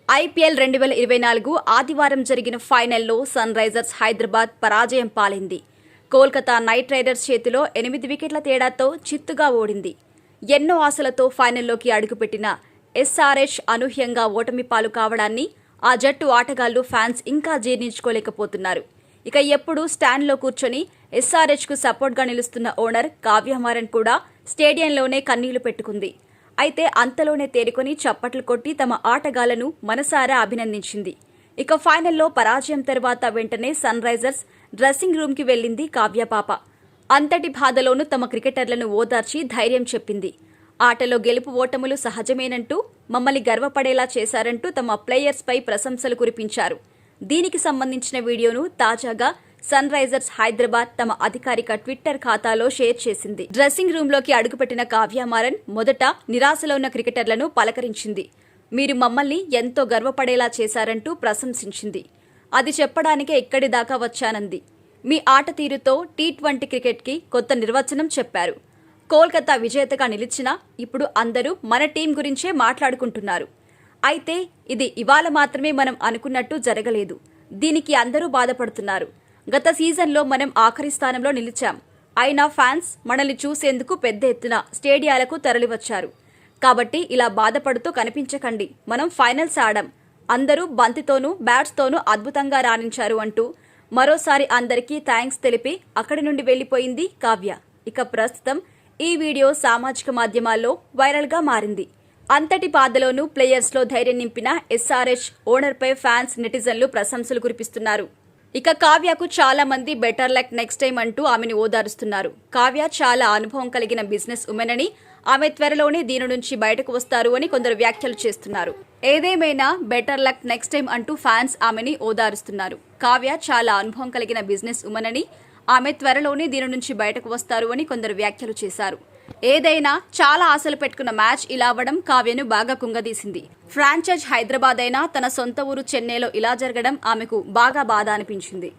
IPL 2024 ఆదివారం జరిగిన ఫైనల్లో సన్ రైజర్స్ హైదరాబాద్ పరాజయం పాలైంది. కోల్కతా నైట్ రైడర్స్ చేతిలో 8 వికెట్ల తేడాతో చిత్తుగా ఓడింది. ఎన్నో ఆశలతో ఫైనల్లోకి అడుగుపెట్టిన ఎస్ఆర్హెచ్ అనూహ్యంగా ఓటమి పాలు కావడాన్ని ఆ జట్టు ఆటగాళ్లు ఫ్యాన్స్ ఇంకా జీర్ణించుకోలేకపోతున్నారు. ఇక ఎప్పుడూ స్టాండ్లో కూర్చొని ఎస్ఆర్హెచ్కు సపోర్ట్గా నిలుస్తున్న ఓనర్ కావ్య మారన్ కూడా స్టేడియంలోనే కన్నీళ్లు పెట్టుకుంది. అయితే అంతలోనే తేరుకొని చప్పట్లు కొట్టి తమ ఆటగాళ్లను మనసారా అభినందించింది. ఇక ఫైనల్లో పరాజయం తర్వాత వెంటనే సన్ రైజర్స్ డ్రెస్సింగ్ రూమ్కి వెళ్లింది కావ్య పాప. అంతటి బాధలోనూ తమ క్రికెటర్లను ఓదార్చి ధైర్యం చెప్పింది. ఆటలో గెలుపు ఓటములు సహజమేనంటూ, మమ్మల్ని గర్వపడేలా చేశారంటూ తమ ప్లేయర్స్పై ప్రశంసలు కురిపించారు. దీనికి సంబంధించిన వీడియోను తాజాగా సన్ రైజర్స్ హైదరాబాద్ తమ అధికారిక ట్విట్టర్ ఖాతాలో షేర్ చేసింది. డ్రెస్సింగ్ రూమ్లోకి అడుగుపెట్టిన కావ్య మారన్ మొదట నిరాశలో ఉన్న క్రికెటర్లను పలకరించింది. మీరు మమ్మల్ని ఎంతో గర్వపడేలా చేశారంటూ ప్రశంసించింది. అది చెప్పడానికే ఇక్కడి దాకా వచ్చానంది. మీ ఆట తీరుతో టీ20 క్రికెట్కి కొత్త నిర్వచనం చెప్పారు. కోల్కతా విజేతగా నిలిచినా ఇప్పుడు అందరూ మన టీం గురించే మాట్లాడుకుంటున్నారు. అయితే ఇది ఇవాళ మాత్రమే మనం అనుకున్నట్టు జరగలేదు. దీనికి అందరూ బాధపడుతున్నారు. గత సీజన్లో మనం ఆఖరి స్థానంలో నిలిచాం. అయినా ఫ్యాన్స్ మనల్ని చూసేందుకు పెద్ద ఎత్తున స్టేడియాలకు తరలివచ్చారు. కాబట్టి ఇలా బాధపడుతూ కనిపించకండి. మనం ఫైనల్స్ ఆడాం. అందరూ బంతితోనూ బ్యాట్స్తోనూ అద్భుతంగా రాణించారు అంటూ మరోసారి అందరికీ థ్యాంక్స్ తెలిపి అక్కడి నుండి వెళ్లిపోయింది కావ్య. ఇక ప్రస్తుతం ఈ వీడియో సామాజిక మాధ్యమాల్లో వైరల్గా మారింది. అంతటి బాధలోనూ ప్లేయర్స్లో ధైర్యం నింపిన ఎస్ఆర్హెచ్ ఓనర్పై ఫ్యాన్స్, నెటిజన్లు ప్రశంసలు కురిపిస్తున్నారు. ఇక కావ్యకు చాలా మంది బెటర్ లక్ నెక్స్ట్ టైం అంటూ ఆమెను ఓదారుస్తున్నారు. కావ్య చాలా అనుభవం కలిగిన బిజినెస్ ఉమెన్ అని, ఆమె త్వరలోనే దీని నుంచి బయటకు వస్తారు అని కొందరు వ్యాఖ్యలు చేస్తున్నారు. ఏదేమైనా బెటర్ లక్ నెక్స్ట్ టైం అంటూ ఫ్యాన్స్ ఆమెని ఓదారుస్తున్నారు. కావ్య చాలా అనుభవం కలిగిన బిజినెస్ ఉమెన్ అని, ఆమె త్వరలోనే దీని నుంచి బయటకు వస్తారు అని కొందరు వ్యాఖ్యలు చేశారు. ఏదైనా చాలా ఆశలు పెట్టుకున్న మ్యాచ్ ఇలా అవ్వడం కావ్యను బాగా కుంగదీసింది. ఫ్రాంచైజ్ హైదరాబాద్ అయినా తన సొంత ఊరు చెన్నైలో ఇలా జరగడం ఆమెకు బాగా బాధ అనిపించింది.